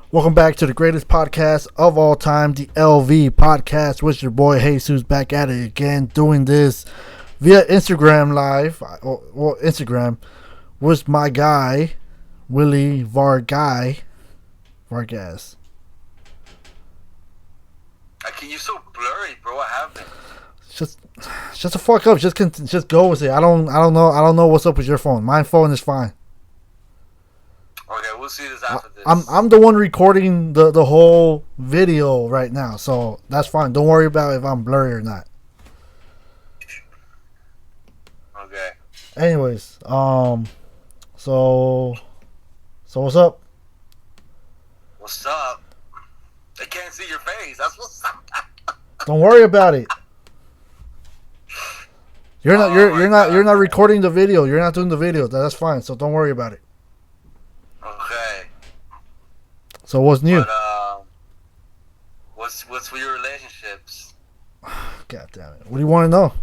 Welcome back to the greatest podcast of all time, the LV podcast, with your boy Jesus back at it again, doing this via Instagram Live. Well, Instagram with my guy, Willie Vargas. You're so blurry, bro. What happened? Just a fuck up. Just go with it. I don't know what's up with your phone. My phone is fine. Okay, we'll see this after this. I'm the one recording the whole video right now, so that's fine. Don't worry about if I'm blurry or not. Okay. Anyways, so what's up? What's up? I can't see your face. That's what's up. Don't worry about it. You're not recording the video. You're not doing the video. That's fine. So don't worry about it. Okay. So what's new? But, what's with your relationships? God damn it! What do you want to know?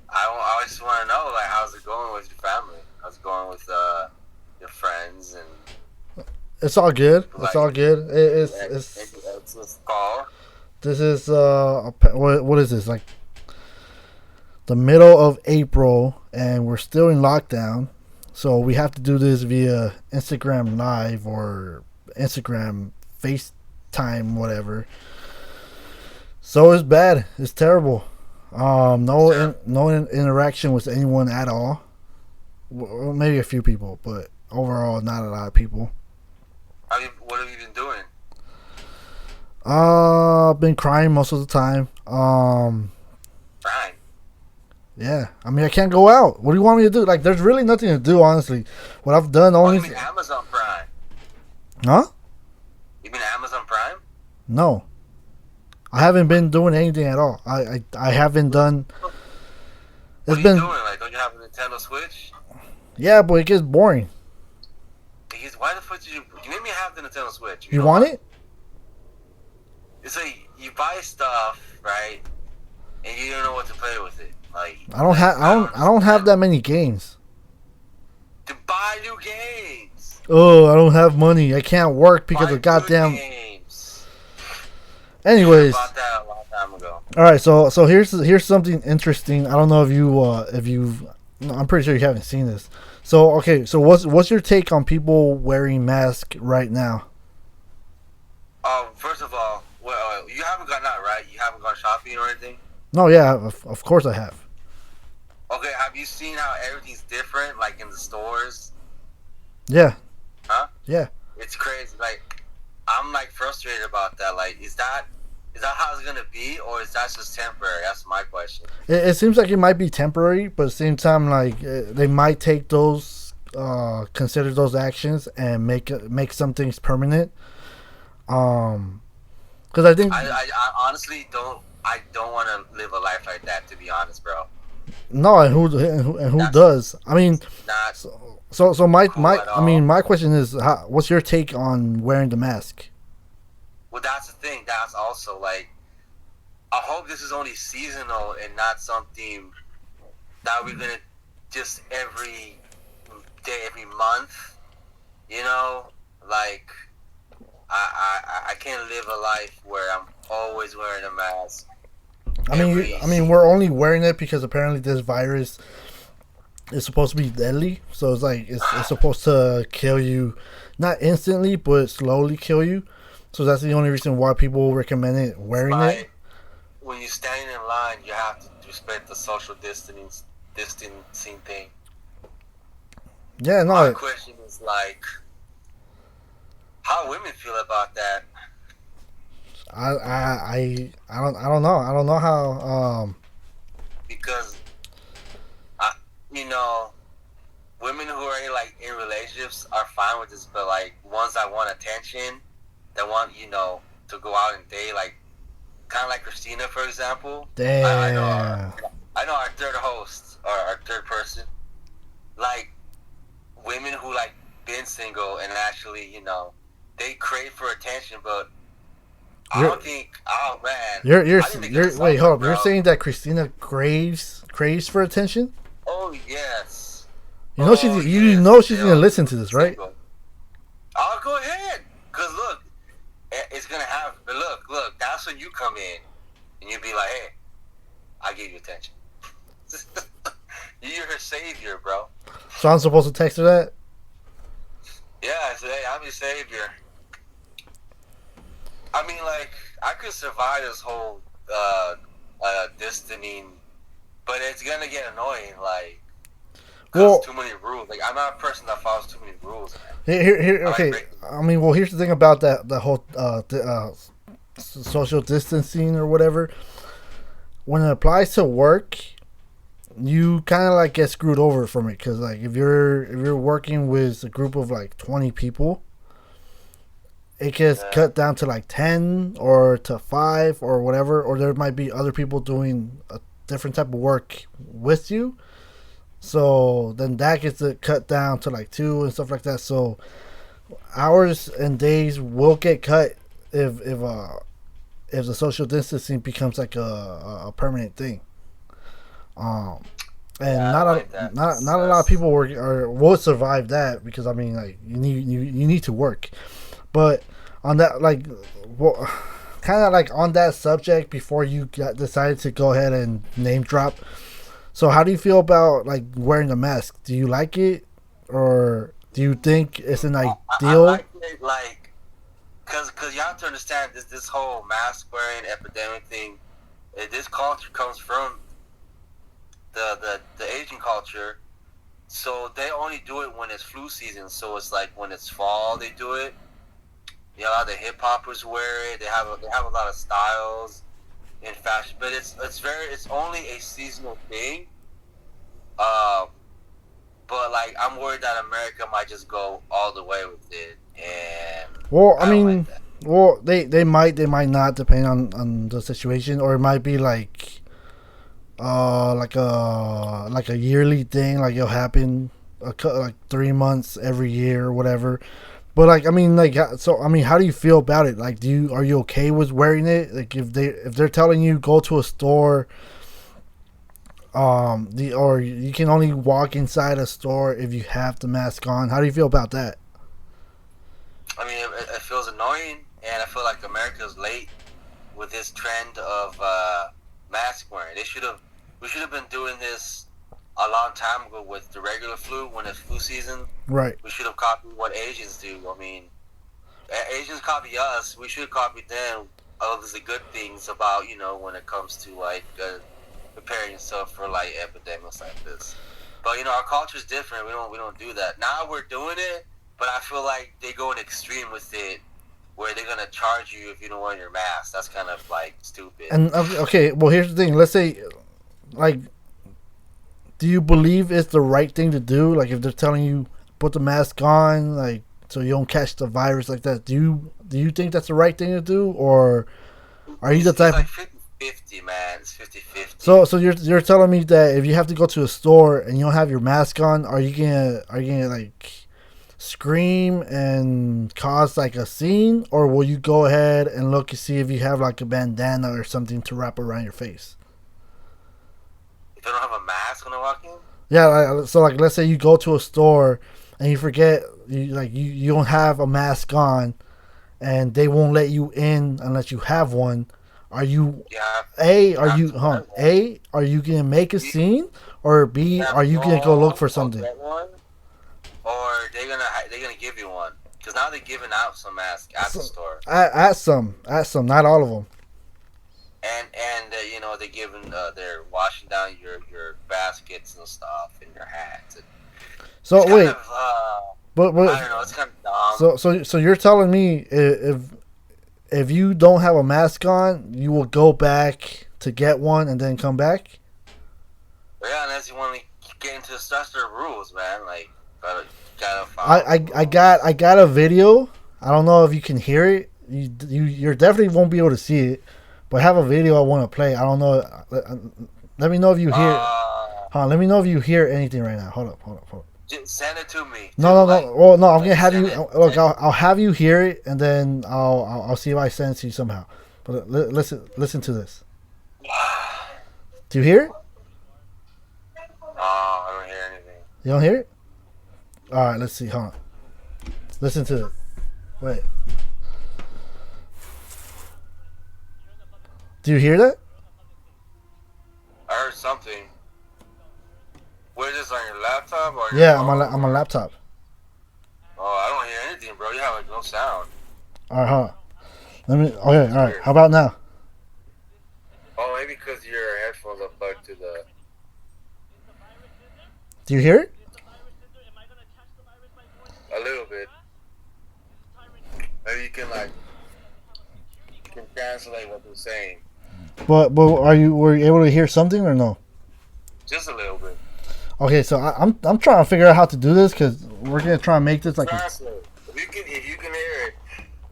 I just want to know, like, how's it going with your family? How's it going with your friends and? It's all good. It's all good. It's call. This is what is this, like the middle of April, and we're still in lockdown. So we have to do this via Instagram Live or Instagram FaceTime, whatever. So it's bad. It's terrible. No interaction with anyone at all. Well, maybe a few people, but overall, not a lot of people. What have you been doing? I've been crying most of the time. Crying? Yeah, I mean, I can't go out. What do you want me to do? Like, there's really nothing to do, honestly. What I've done only. You mean Amazon Prime? Huh? You mean Amazon Prime? No, I haven't been doing anything at all. I haven't done. What are you doing? Like, don't you have a Nintendo Switch? Yeah, but it gets boring. Why the fuck did you made me have the Nintendo Switch? You want it? It's like you buy stuff, right? And you don't know what to play with it. Like, I don't have that many games. To buy new games. Oh, I don't have money. I can't work because of goddamn games. Anyways, I bought that a long time ago. All right, so here's something interesting. I don't know if you've no, I'm pretty sure you haven't seen this. So okay, so what's your take on people wearing masks right now? First of all, well, you haven't gone out, right? You haven't gone shopping or anything? No, yeah, of course I have. Okay, have you seen how everything's different, like in the stores? Yeah. Huh? Yeah. It's crazy. Like, I'm like frustrated about that. Like, is that how it's gonna be, or is that just temporary? That's my question. It seems like it might be temporary, but at the same time, like they might take those, consider those actions and make some things permanent. Because I think I honestly don't want to live a life like that, to be honest, bro. No, and who does? I mean, so my question is, what's your take on wearing the mask? Well, that's the thing. That's also like, I hope this is only seasonal and not something that we're gonna just every day, every month. You know, like I can't live a life where I'm always wearing a mask. I mean, we're only wearing it because apparently this virus is supposed to be deadly. So it's like it's supposed to kill you, not instantly, but slowly kill you. So that's the only reason why people recommend it wearing it. When you're standing in line, you have to respect the social distancing thing. Yeah, no. My question is like, how women feel about that? I don't know. I don't know how. Because, women who are like in relationships are fine with this, but like ones that want attention, that want to go out and date, like kind of like Christina, for example. Damn. I know our third host or our third person, like women who like been single and actually they crave for attention, but I don't think. Oh man, wait, hold up. You're saying that Christina craves for attention? Oh yes. She's gonna listen to this, right? I'll go ahead, cause gonna happen. But look, that's when you come in and you be like, hey, I gave you attention. You're her savior, bro. So I'm supposed to text her that? Yeah, I say, hey, I'm your savior. I mean, like, I could survive this whole distancing, but it's gonna get annoying, like, because too many rules. Like, I'm not a person that follows too many rules, man. Okay. I mean, well, here's the thing about the whole social distancing or whatever. When it applies to work, you kind of like get screwed over from it because like if you're working with a group of like 20 people, it gets cut down to like 10 or to 5 or whatever, or there might be other people doing a different type of work with you, so then that gets cut down to like 2 and stuff like that. So hours and days will get cut if the social distancing becomes like a permanent thing. And not a lot of people will survive that because I mean like you need to work. But on that like kind of like on that subject before you decided to go ahead and name drop. So how do you feel about like wearing a mask? Do you like it or do you think it's an ideal? I like it, like, because you have to understand this whole mask wearing epidemic thing. This culture comes from the Asian culture, so they only do it when it's flu season. So it's like when it's fall, they do it. You know, a lot of the hip hoppers wear it. They have a lot of styles in fashion, but it's only a seasonal thing. But like I'm worried that America might just go all the way with it, and well, I mean, like well, they might not depending on the situation, or it might be like like a yearly thing, like it'll happen like 3 months every year or whatever. But like I mean, like so I mean, how do you feel about it? Like, are you okay with wearing it? Like if they're telling you go to a store, or you can only walk inside a store if you have the mask on. How do you feel about that? I mean, it feels annoying, and I feel like America's late with this trend of mask wearing. We should have been doing this a long time ago with the regular flu when it's flu season. Right. We should have copied what Asians do. I mean, Asians copy us. We should copy them. All of the good things about when it comes to like preparing yourself for like epidemics like this. But our culture's different. We don't do that. Now we're doing it, but I feel like they go an extreme with it, where they're gonna charge you if you don't wear your mask. That's kind of like stupid. And okay, well here's the thing. Let's say, like, do you believe it's the right thing to do? Like, if they're telling you put the mask on, like, so you don't catch the virus like that, do you think that's the right thing to do, or are you the type? It's like 50-50, man. It's 50-50. So you're telling me that if you have to go to a store and you don't have your mask on, are you gonna like scream and cause like a scene, or will you go ahead and look and see if you have like a bandana or something to wrap around your face? If you don't have a mask when I walk in? Yeah, so like let's say you go to a store and you forget you don't have a mask on, and they won't let you in unless you have one. Are you are you gonna make a scene, or B, are you gonna go look for something? Or they're gonna give you one, because now they're giving out some masks at the store. At some, not all of them. And they're giving they're washing down your baskets and stuff and your hats. And so wait, but I don't know. It's kind of dumb. So you're telling me if you don't have a mask on, you will go back to get one and then come back? Yeah, unless you want to get into the structure rules, man. Like, gotta follow. I got a video. I don't know if you can hear it. You definitely won't be able to see it, but I have a video I want to play. I don't know. Let me know if you hear. Let me know if you hear anything right now. Hold up. Just send it to me. No. Well, no, I'm gonna have you. Look, I'll have you hear it, and then I'll see if I send it to you somehow. But listen to this. Do you hear it? I don't hear anything. You don't hear it? All right, let's see. Hold on. Listen to it. Wait. Do you hear that? I heard something. What is this on your laptop or your Yeah, phone? on my laptop. Oh, I don't hear anything, bro. You have like no sound. All right, hold on. Let me. Okay, all right. Weird. How about now? Oh, maybe because your headphones are plugged to the. Do you hear it? A little bit. Maybe you can translate what they're saying. But were you able to hear something or no? Just a little bit. Okay, so I'm trying to figure out how to do this because we're gonna try and make this like. Translate. If you can hear it,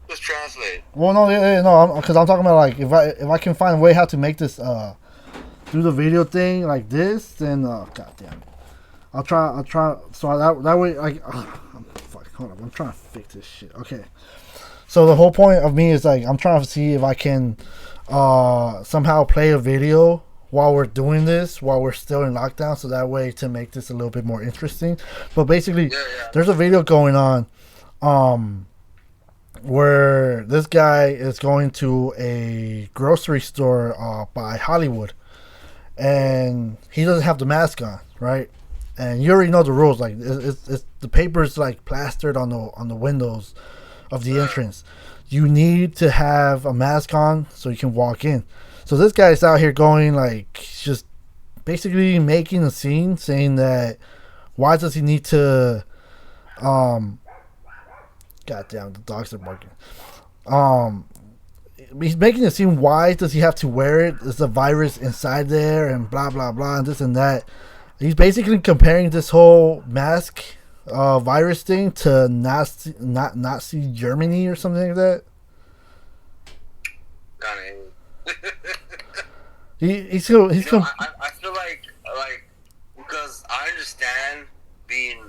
just translate. Well, no, no, because I'm talking about like if I can find a way how to make this do the video thing like this, then god damn it, I'll try so that way like fuck, hold on, I'm trying to fix this shit. Okay, so the whole point of me is like I'm trying to see if I can somehow play a video while we're doing this, while we're still in lockdown, so that way to make this a little bit more interesting. But basically, there's a video going on where this guy is going to a grocery store by Hollywood, and he doesn't have the mask on, right? And you already know the rules. Like it's the paper is like plastered on the windows of the entrance. You need to have a mask on so you can walk in. So this guy's out here going like just basically making a scene, saying that why does he need to God damn, the dogs are barking. He's making it seem why does he have to wear it? Is the virus inside there and blah blah blah and this and that. He's basically comparing this whole mask virus thing to Nazi Germany or something like that. I feel like because I understand being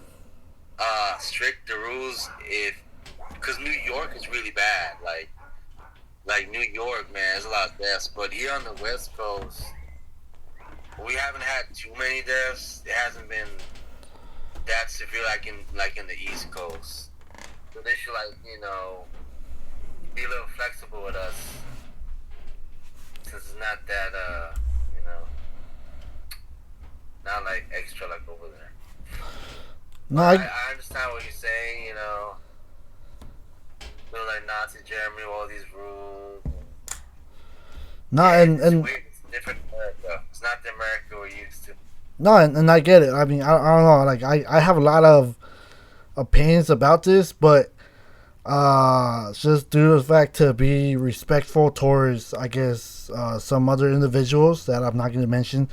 strict the rules because New York is really bad. Like New York, man, there's a lot of deaths. But here on the West Coast, we haven't had too many deaths. It hasn't been that severe like in the East Coast. So they should be a little flexible with us, since it's not that not like extra like over there. No, I understand what you're saying, Feel like Nazi Germany, all these rules. No, yeah, and it's different America. It's not the America we're used to. No, and I get it. I mean, I don't know. Like I have a lot of opinions about this, but just due to the fact to be respectful towards, I guess, some other individuals that I'm not going to mention,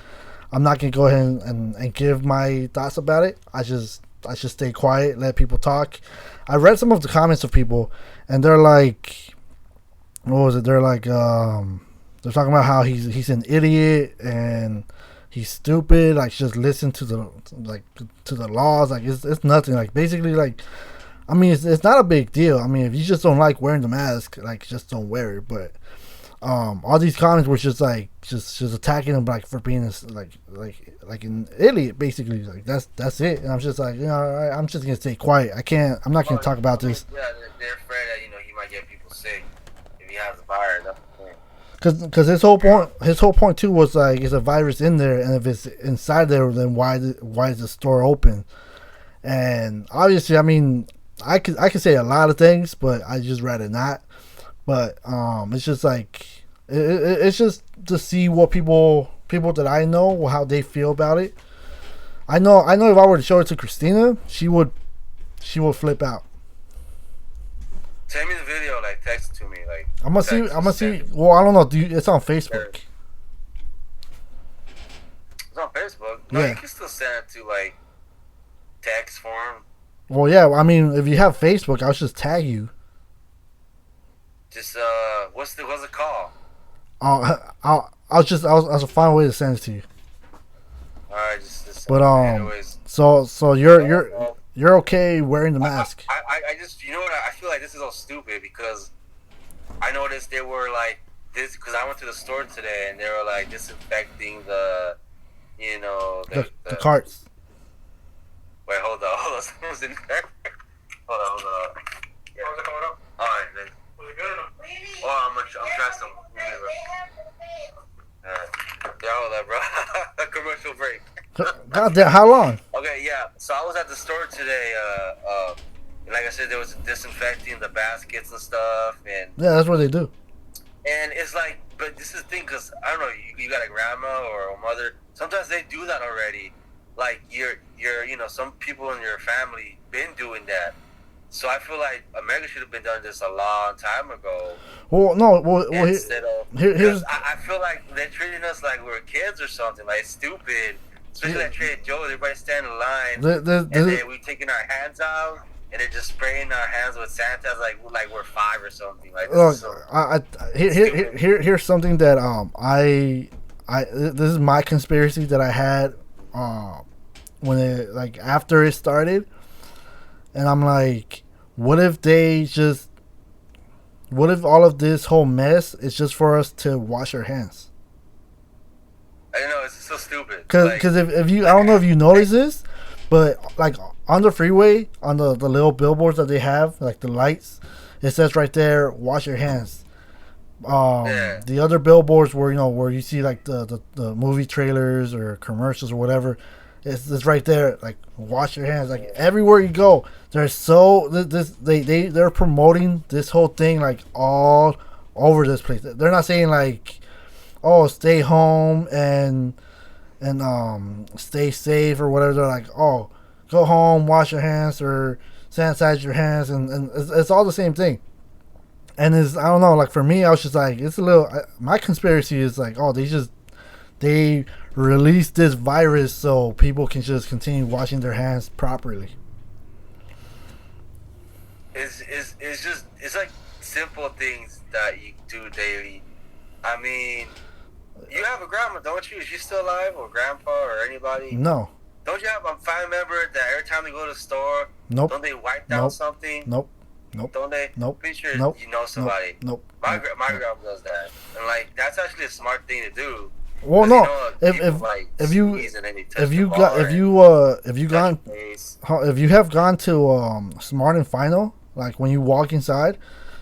I'm not going to go ahead and give my thoughts about it. I just stay quiet, let people talk. I read some of the comments of people, and they're like, what was it? They're like, they're talking about how he's an idiot and he's stupid. Like, just listen to the laws. Like, it's nothing. Like, basically, like, I mean, it's not a big deal. I mean, if you just don't like wearing the mask, like, just don't wear it. But all these comments were just like just attacking him like for being like an idiot, basically. Like that's it. And I'm just like, I'm just gonna stay quiet. I'm not gonna talk about this. Yeah, they're afraid that he might get people sick if he has a virus. That's the thing. Because his whole point too was like, it's a virus in there, and if it's inside there, then why is the store open? And obviously, I mean, I could say a lot of things, but I just rather not. But it's just like it's just to see what people that I know, how they feel about it. I know if I were to show it to Christina, she would flip out. Send me the video, like text it to me, like. I'm gonna see. Well, I don't know. It's on Facebook. It's on Facebook. No, yeah. You can still send it to like text form. Well, yeah. I mean, if you have Facebook, I'll just tag you. Just what's it called? I'll find a way to send it to you. All right, just but anyways. So you're okay wearing the mask? I just what I feel like this is all stupid because I noticed they were like this because I went to the store today and they were like disinfecting the the carts. Wait, hold on. Someone's in there. Hold on. Yeah. How's it going up? All right, then. Was it good enough? Oh, I'm trying some. God damn, how long? Okay, yeah. So I was at the store today. Like I said, there was disinfecting the baskets and stuff, and Yeah, that's what they do. it's like, but this is the thing, because I don't know, you got a grandma or a mother. Sometimes they do that already. Like some people in your family been doing that. So I feel like America should have been done this a long time ago. Well, no, well, Instead of, here's I feel like they're treating us like we're kids or something. Like, it's stupid. Especially at Trader Joe's, everybody stand in line, and then we taking our hands out, and they're just spraying our hands with Sanitize like we're 5 or something. Like, look, so here's something that this is my conspiracy that I had when it, like, after it started, and I'm like, what if all of this whole mess is just for us to wash our hands? I know, it's so stupid. Because if you, I don't know if you notice this, but like on the freeway, on the little billboards that they have, like the lights, it says right there, wash your hands. The other billboards where you see like the movie trailers or commercials or whatever, it's right there, like, wash your hands. Like, everywhere you go, they're promoting this whole thing, like, all over this place. They're not saying like, oh, stay home and stay safe or whatever. They're like, oh, go home, wash your hands or sanitize your hands, and it's all the same thing. And I don't know, like, for me, I was just like, it's a little, my conspiracy is like, oh, they released this virus so people can just continue washing their hands properly. It's like simple things that you do daily. I mean, you have a grandma, don't you? Is she still alive, or grandpa, or anybody? No. Don't you have a family member that every time they go to the store, nope, don't they wipe down something? Nope. Don't they? Nope. Pretty sure nope. you know somebody. Nope. My grandma does that, and like, that's actually a smart thing to do. Well, no. If you have gone to Smart and Final, like, when you walk inside,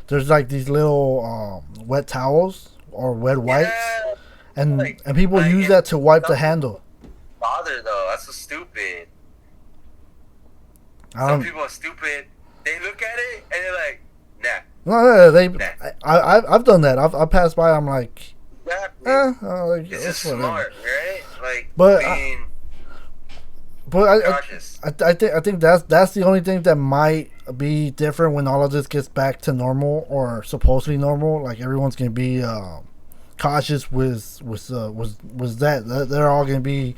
there's like these little wet towels or wet wipes, and people use that to wipe the handle. Bother though, that's so stupid. Some people are stupid. They look at it and they're like, nah. No, I've done that. I've passed by. I'm like, exactly. Like, it's just smart, right? Like, I think that's the only thing that might be different when all of this gets back to normal, or supposedly normal. Like, everyone's gonna be cautious with that they're all gonna be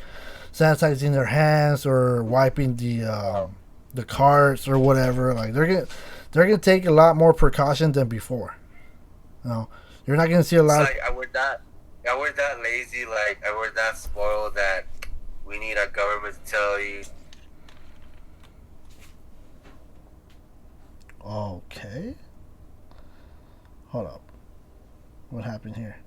sanitizing their hands or wiping the carts or whatever. Like, they're gonna take a lot more precaution than before. You're not gonna see a lot. Like, we're that lazy. Like, we're that spoiled that we need our government to tell you. Okay. Hold up. What happened here?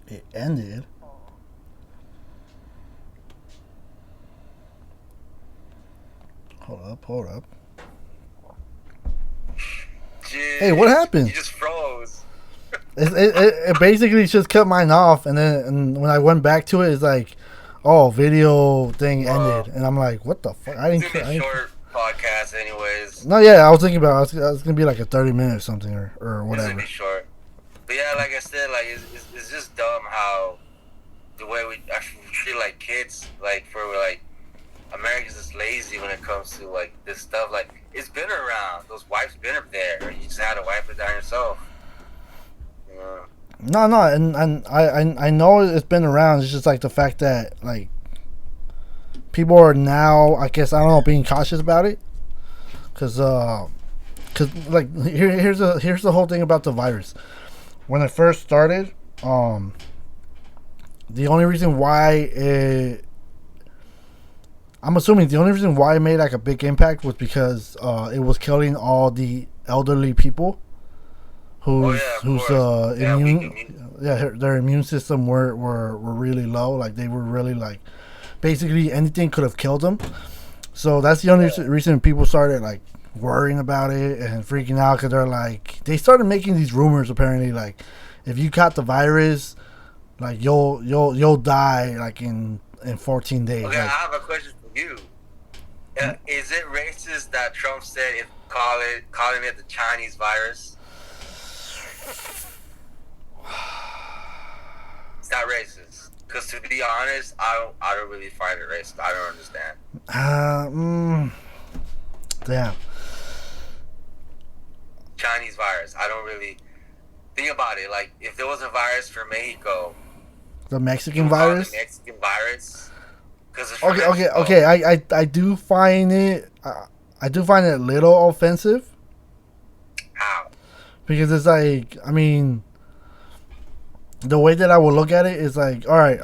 It ended. Hold up. Jeez, hey, what happened? You just froze. It basically just cut mine off, and when I went back to it, it's like, oh, video thing ended, and I'm like, what the fuck? It's gonna be a short podcast, anyways. No, yeah, I was thinking about it. It's gonna be like a 30-minute or something, or whatever. It's gonna be short, but yeah, like I said, like, it's just dumb how the way we actually treat like kids, like, for like. America's just lazy when it comes to like this stuff. Like, it's been around. Those wipes been up there. You just had to wipe it down yourself. No, and I know it's been around. It's just like the fact that, like, people are now, I guess, I don't know, being cautious about it. Cause like, here's the whole thing about the virus. When it first started, the only reason why I'm assuming the only reason why it made like a big impact was because it was killing all the elderly people whose their immune system were really low. Like, they were really, like, basically anything could have killed them. So that's the only reason people started, like, worrying about it and freaking out because they're like, they started making these rumors apparently, like, if you caught the virus, like you'll die like in 14 days. Okay, I Like, have a question for you. Is it racist that Trump said calling it the Chinese virus? Is that racist? Because to be honest, I don't really find it racist. I don't understand. Damn. Chinese virus. I don't really think about it. Like, if there was a virus for Mexico, The you Mexican would call it virus. the Mexican virus. Because it's from Okay, Mexico. okay. I do find it. I do find it a little offensive How? because it's like, I mean, the way that I would look at it is like, all right,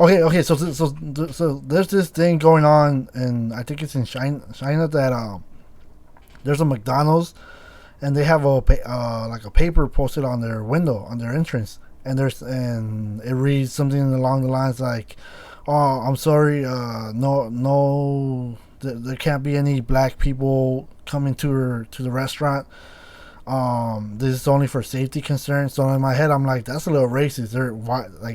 okay. So there's this thing going on, and I think it's in China that there's a McDonald's, and they have like a paper posted on their window on their entrance, and it reads something along the lines like, "Oh, I'm sorry, no, there can't be any black people coming to the restaurant. This is only for safety concerns." So in my head, I'm like, that's a little racist.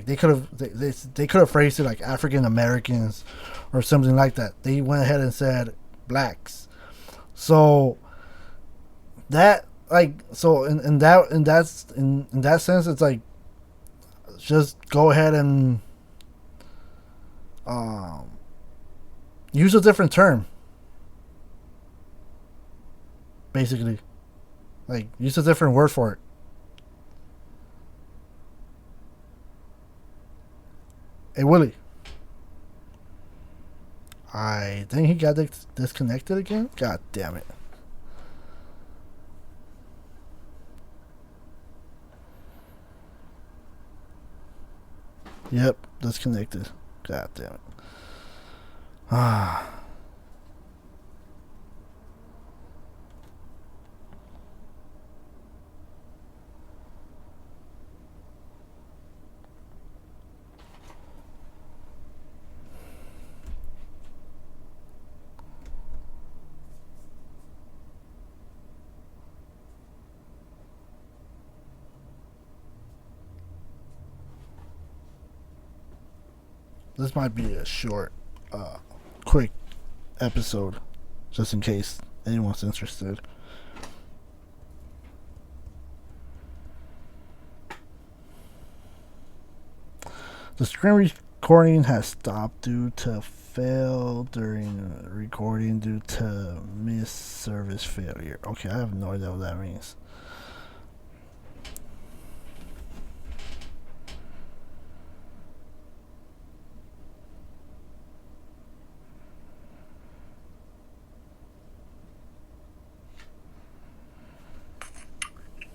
They could have phrased it like African Americans or something like that. They went ahead and said blacks. So that in that sense, it's like, just go ahead and use a different term, basically. Like, use a different word for it. Hey, Willie. I think he got disconnected again. God damn it. Yep, disconnected. God damn it. Ah. This might be a short, quick episode, just in case anyone's interested. The screen recording has stopped due to fail during recording due to missed service failure. Okay, I have no idea what that means.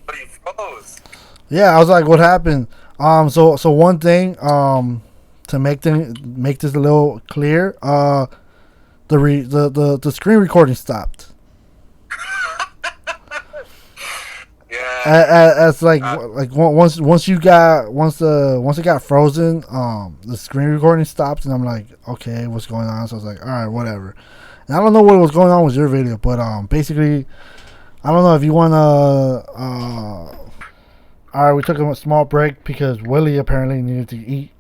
But you froze. Yeah, I was like, what happened? So one thing, to make this a little clear, the screen recording stopped. Yeah. As like once it got frozen, the screen recording stopped, and I'm like, okay, what's going on? So I was like, all right, whatever. And I don't know what was going on with your video, but basically, I don't know if you wanna. All right, we took a small break because Willie apparently needed to eat,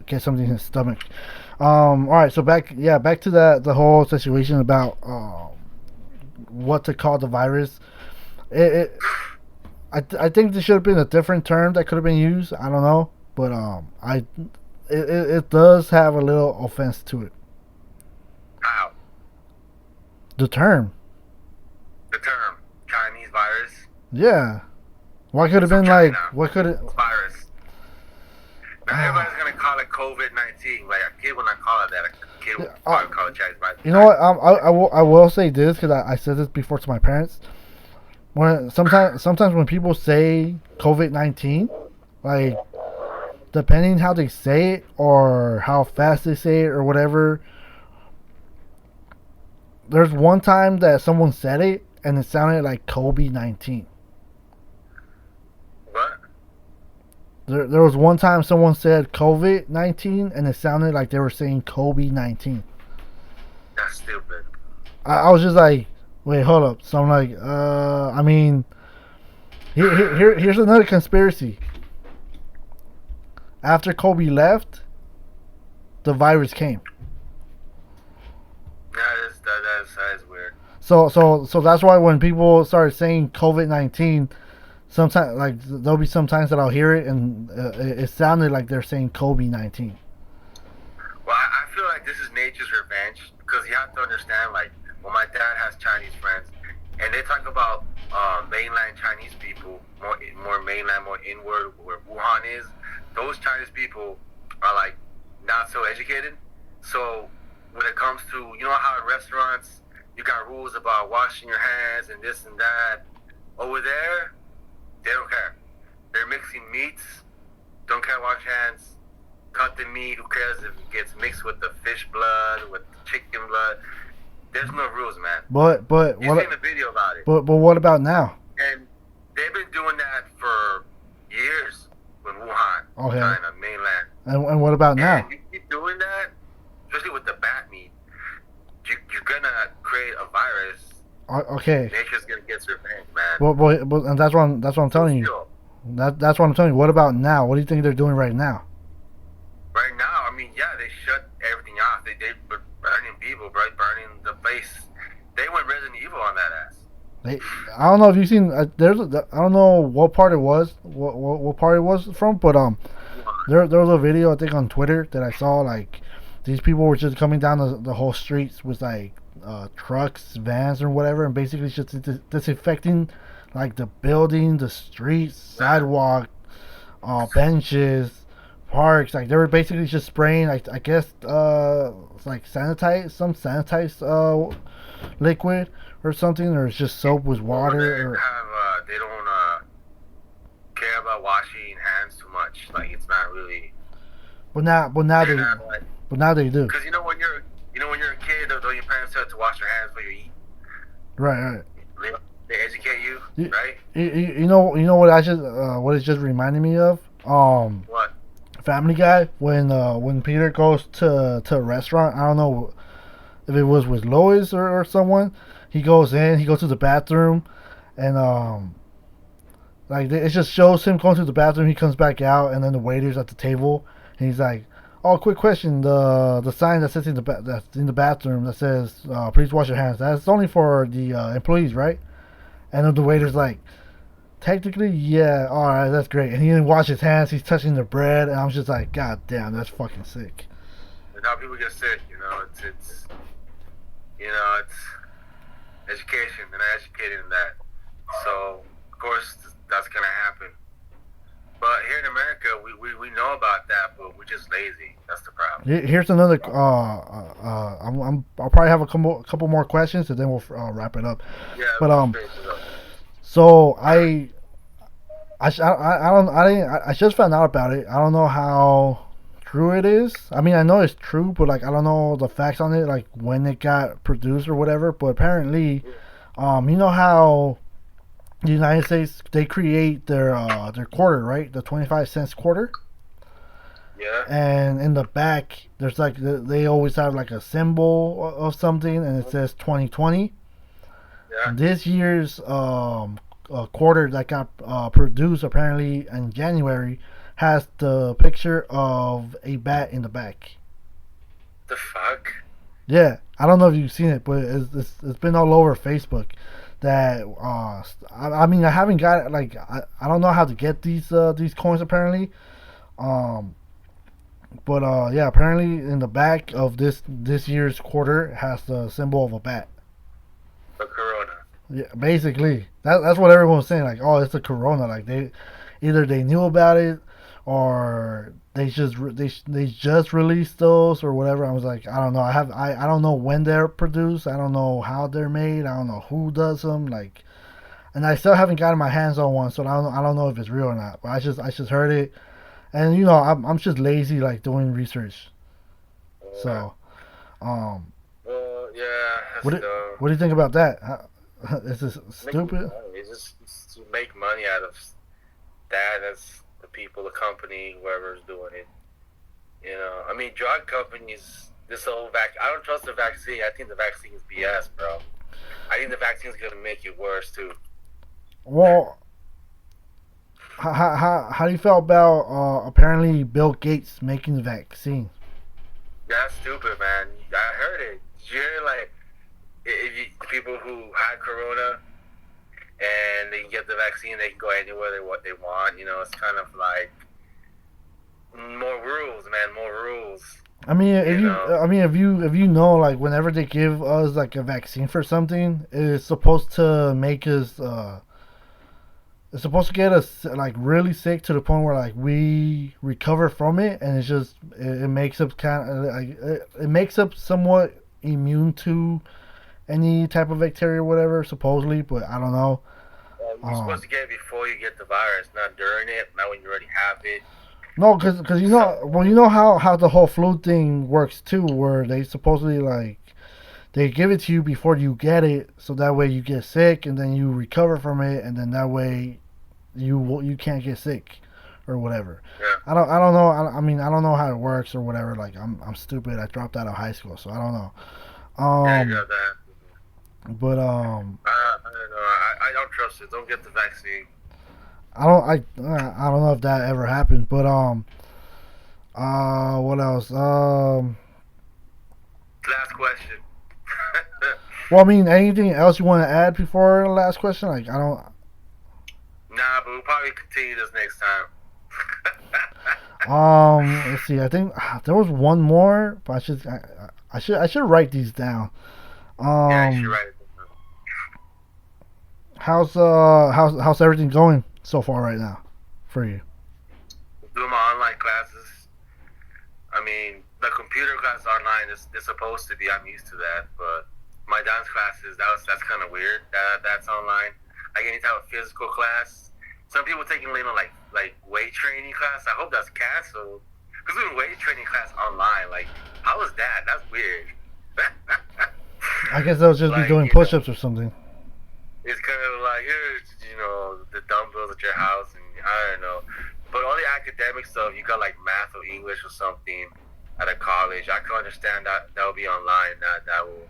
get something in his stomach. All right, so back to the whole situation about what to call the virus. I think there should have been a different term that could have been used. I don't know, but it does have a little offense to it. How? The term. The term Chinese virus. Yeah. Why could have been China. like? What could it? Virus. Now everybody's gonna call it COVID-19. Like, a kid will not call it that. A kid will probably call it Chinese virus. You know what? I will say this because I said this before to my parents. When sometimes when people say COVID-19, like, depending how they say it or how fast they say it or whatever. There's one time that someone said it and it sounded like Kobe-19. What? There was one time someone said COVID-19 and it sounded like they were saying Kobe-19. That's stupid. I was just like, wait, hold up. So I'm like, I mean, here's another conspiracy. After Kobe left, the virus came. Yeah, that is weird. So that's why when people start saying COVID-19, sometimes like there'll be some times that I'll hear it and it sounded like they're saying Kobe-19. Well, I feel like this is nature's revenge because you have to understand, like, when my dad has Chinese friends, and they talk about mainland Chinese people, more mainland, more inward, where Wuhan is. Those Chinese people are like not so educated. So when it comes to, you know how in restaurants you got rules about washing your hands and this and that. Over there, they don't care. They're mixing meats. Don't care wash hands. Cut the meat. Who cares if it gets mixed with the fish blood, with the chicken blood? There's no rules, man. But You've seen the video about it. But what about now? And they've been doing that for years in Wuhan, Okay. China, mainland. And what about now? And you keep doing that, especially with the bat meat, you're gonna create a virus. Okay. Nature's gonna get revenge, man. But and that's what I'm telling you. That's what I'm telling you. What about now? What do you think they're doing right now? Right now, I mean, yeah, they shut everything off. They were burning people, right? Burning the place. They went Resident Evil on that ass. I don't know if you've seen. I don't know what part it was. What part it was from, but there was a video I think on Twitter that I saw. Like these people were just coming down the whole streets with like trucks, vans, or whatever, and basically just disinfecting like the building, the streets, sidewalk, benches, parks. Like they were basically just spraying. Like I guess like sanitize liquid or something, or it's just soap with water. They don't care about washing hands too much. Like it's not really. But now they do. Because you know when you're a kid, though your parents tell you to wash your hands before you eat. Right. They educate you, right? You know what it just reminded me of. What? Family Guy when Peter goes to a restaurant. I don't know if it was with Lois or someone. He goes to the bathroom, and like it just shows him going to the bathroom. He comes back out, and then the waiter's at the table, and he's like, "Oh, quick question: the sign that says that's in the bathroom that says please wash your hands. That's only for the employees, right?" And then the waiter's like, "Technically, yeah. All right, that's great." And he didn't wash his hands. He's touching the bread, and I'm just like, "God damn, that's fucking sick." And how people get sick, it's education. They're not educated in that, so of course that's gonna happen. But here in America, we know about that, but we're just lazy. That's the problem. Here's another. I'll probably have a couple more questions, and then we'll wrap it up. Yeah. But so I just found out about it. I don't know how true it is. I mean, I know it's true, but like I don't know the facts on it, like when it got produced or whatever. But apparently, you know how the United States they create their quarter, right? The 25 cents quarter. Yeah. And in the back, there's like they always have like a symbol of something, and it says 2020. Yeah. This year's quarter that got produced apparently in January has the picture of a bat in the back. The fuck? Yeah, I don't know if you've seen it, but it's been all over Facebook. That I mean I haven't got like I don't know how to get these coins apparently, but yeah, apparently in the back of this year's quarter has the symbol of a bat. The corona. Yeah, basically that's what everyone was saying. Like, oh, it's a corona. Like they knew about it or they just released those or whatever. I was like, I don't know. I don't know when they're produced. I don't know how they're made. I don't know who does them. Like, and I still haven't gotten my hands on one, so I don't know if it's real or not. But I just heard it, and I'm just lazy like doing research. So, yeah. What do you think about that? Is this stupid? It's just to make money out of that. That's the people, the company, whoever's doing it. I mean, drug companies This whole I don't trust the vaccine. I think the vaccine is BS, bro. I think the vaccine is gonna make it worse too. Well, how do you feel about apparently Bill Gates making the vaccine? That's stupid, man. I heard it. Did you hear like the people who had corona and they can get the vaccine, they can go anywhere they want. You know, it's kind of like more rules, man. More rules. I mean, know? if you know, like, whenever they give us like a vaccine for something, it's supposed to make us, it's supposed to get us like really sick to the point where like we recover from it, and it's just it makes us kind of like it makes us somewhat immune to any type of bacteria or whatever, supposedly, but I don't know. You're supposed to get it before you get the virus, not during it, not when you already have it. No, cause you know, well, you know how the whole flu thing works too, where they supposedly like they give it to you before you get it, so that way you get sick and then you recover from it, and then that way you can't get sick or whatever. Yeah. I don't know. I mean, I don't know how it works or whatever. Like I'm stupid. I dropped out of high school, so I don't know. Yeah, you got that. But I don't know. I don't trust it. Don't get the vaccine. I don't know if that ever happened, but what else? Last question. Well, I mean, anything else you want to add before the last question? Like, I don't. Nah, but we'll probably continue this next time. Let's see. I think there was one more, but I should write these down. Yeah, you're right. How's everything going so far right now for you? Doing my online classes. I mean, the computer class online is supposed to be. I'm used to that, but my dance classes that's kind of weird. That's online. Like any type of physical class. Some people taking like weight training class. I hope that's canceled. Because doing weight training class online, like how is that? That's weird. I guess they'll just be doing push-ups or something. It's kind of like here's the dumbbells at your house, and I don't know. But all the academic stuff, you got like math or English or something at a college. I can understand that will be online. That will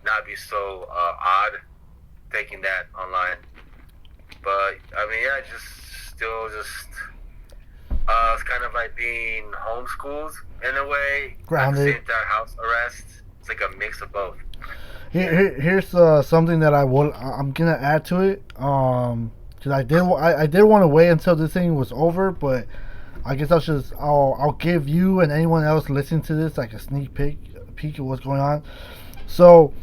not be so odd taking that online. But I mean, yeah, it's kind of like being homeschooled in a way. Grounded. At the same time, house arrest. It's like a mix of both. Here's something that I'm gonna add to it. Cause I did want to wait until this thing was over, but I guess I'll give you and anyone else listening to this like a sneak peek of what's going on. So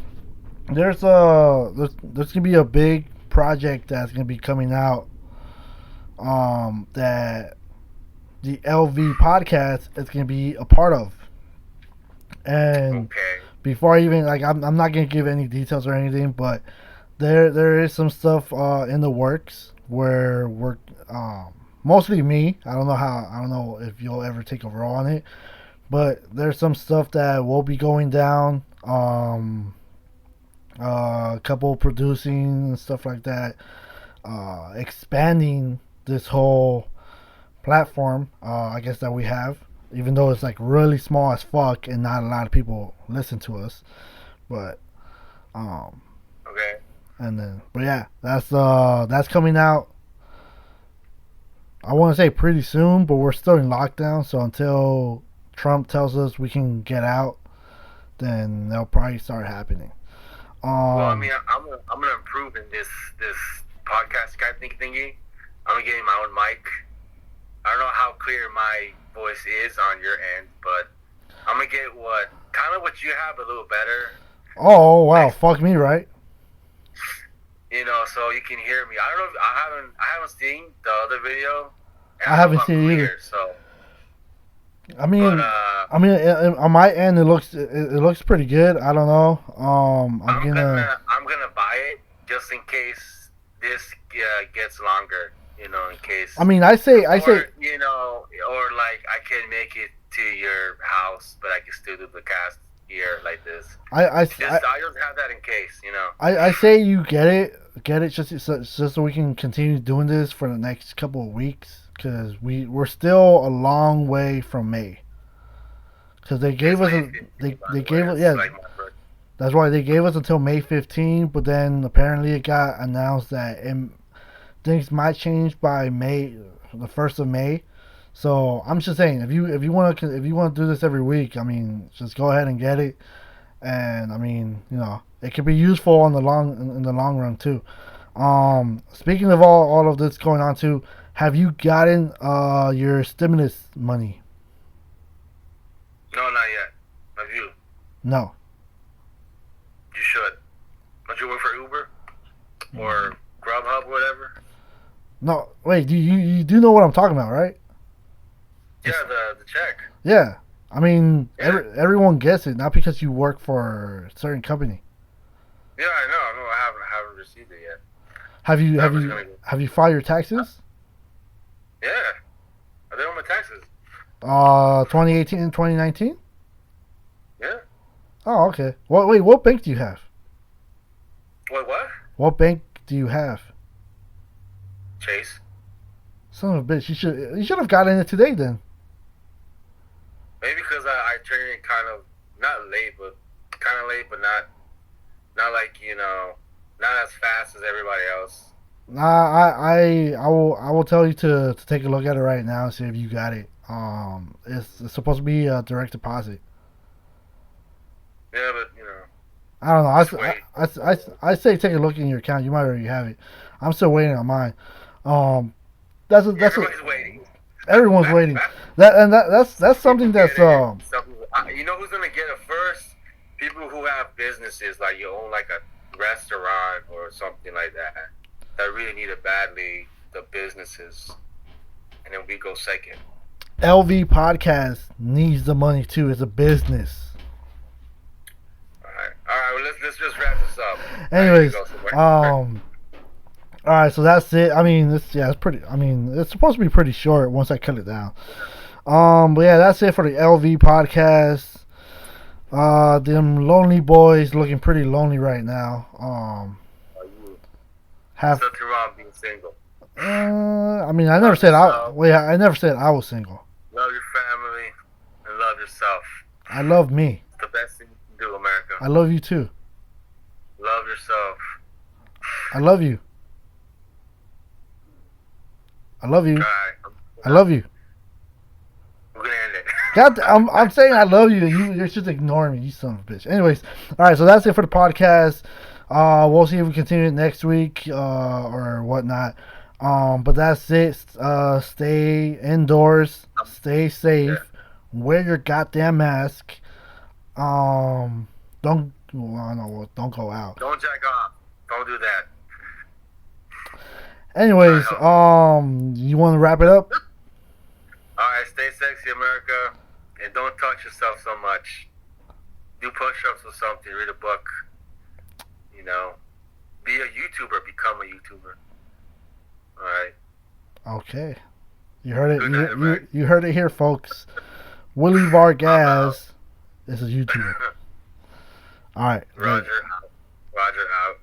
there's gonna be a big project that's gonna be coming out. That the LV podcast is gonna be a part of, and. Okay. Before I even I'm not gonna give any details or anything, but there is some stuff in the works where we're mostly me. I don't know if you'll ever take a role on it, but there's some stuff that will be going down. A couple producing and stuff like that, expanding this whole platform. I guess that we have. Even though it's like really small as fuck and not a lot of people listen to us, but okay. And then, but yeah, that's coming out. I want to say pretty soon, but we're still in lockdown, so until Trump tells us we can get out, then they'll probably start happening. Well, I mean, I'm gonna improve in this podcast Skype thingy. I'm gonna get my own mic. I don't know how clear my voice is on your end, but I'm gonna get what you have, a little better. Oh wow, fuck me, right? So you can hear me. I don't know. If, I haven't seen the other video. I haven't seen it either. So I mean, on my end, it looks pretty good. I don't know. I'm gonna buy it just in case this gets longer. In case. I mean, I say. Or like I can make it to your house, but I can still do the cast here like this. I just have that in case. I say you get it just so we can continue doing this for the next couple of weeks, because we're still a long way from May. because they gave us they gave us yeah. Like my birthday. That's why they gave us until May 15th, but then apparently it got announced that things might change by the 1st of May. So I'm just saying, if you want to do this every week, I mean, just go ahead and get it. And I mean, it could be useful in the long run too. Speaking of all of this going on too, have you gotten your stimulus money? No, not yet. Have you? No. You should. Don't you work for Uber or Grubhub or whatever? No. Wait. You do know what I'm talking about, right? Yeah, the check. Yeah. I mean, everyone gets it, not because you work for a certain company. Yeah, I know. No, I haven't received it yet. Have you filed your taxes? Yeah. Are they on my taxes? 2018 and 2019? Yeah. Oh, okay. What bank do you have? What? What bank do you have? Chase. Son of a bitch, you should have gotten it today then. Maybe because I turned in kind of not late, but not like not as fast as everybody else. I will tell you to take a look at it right now and see if you got it. It's supposed to be a direct deposit. Yeah, but I don't know. I say take a look in your account. You might already have it. I'm still waiting on mine. Everybody's waiting. Everyone's waiting. That's something that's You know who's gonna get it first? People who have businesses, like you own like a restaurant or something like that really need it badly. The businesses, and then we go second. LV Podcast needs the money too. It's a business. All right. Well, let's just wrap this up. Anyways, all right. So that's it. I mean, it's pretty. I mean, it's supposed to be pretty short once I cut it down. But yeah, that's it for the LV Podcast. Them lonely boys looking pretty lonely right now. Nothing wrong being single. I mean, I never said I was single. Love your family and love yourself. I love me. It's the best thing you can do, America. I love you too. Love yourself. I love you. I love you. Right. I love you. We're gonna end it. God, I'm saying I love you. You're just ignoring me, you son of a bitch. Anyways, all right. So that's it for the podcast. We'll see if we continue it next week or whatnot. But that's it. Stay indoors. Stay safe. Wear your goddamn mask. Don't go out. Don't jack off. Don't do that. Anyways, you want to wrap it up? Alright, stay sexy, America, and don't touch yourself so much. Do push-ups or something, read a book. Be a YouTuber, become a YouTuber. Alright. Okay. You heard it. You heard it here, folks. Willie Vargas is a YouTuber. All right. Roger out.